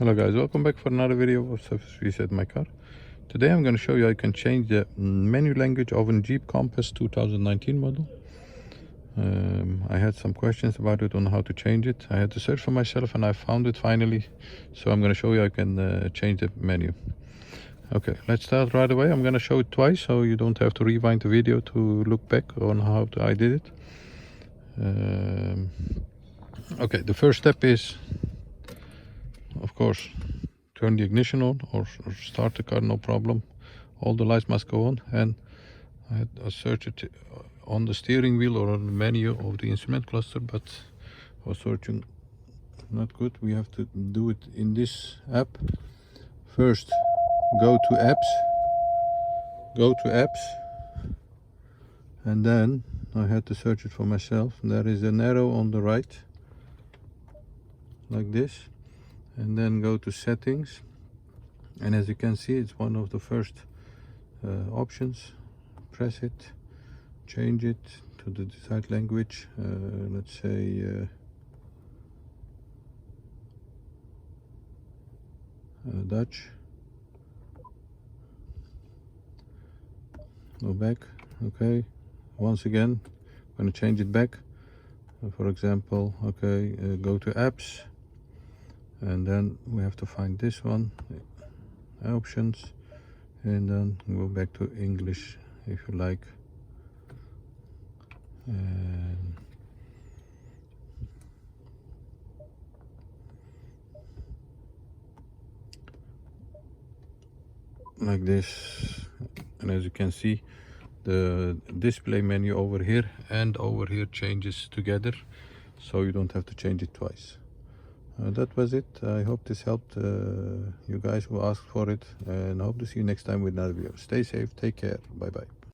Hello guys, welcome back for another video of Surface Reset my car. Today I'm going to show you how you can change the menu language of a Jeep Compass 2019 model. I had some questions about it on how to change it. I had to search for myself and I found it finally. So I'm going to show you how you can change the menu. Okay, let's start right away. I'm going to show it twice so you don't have to rewind the video to look back on how I did it. Okay, the first step is, of course, turn the ignition on or start the car, no problem. All the lights must go on, and I had a search it on the steering wheel or on the menu of the instrument cluster, but I was searching not good. We have to do it in this app. First go to apps, and then I had to search it for myself. There is an arrow on the right like this, and then go to settings, and as you can see it's one of the first options. Press it, change it to the desired language, let's say Dutch. Go back. Okay, once again I'm going to change it back. For example, okay, go to apps, and then we have to find this one, options, and then go back to English if you like. And like this, and as you can see, the display menu over here and over here changes together, so you don't have to change it twice. That was it. I hope this helped you guys who asked for it, and I hope to see you next time with another video. Stay safe, take care, bye bye.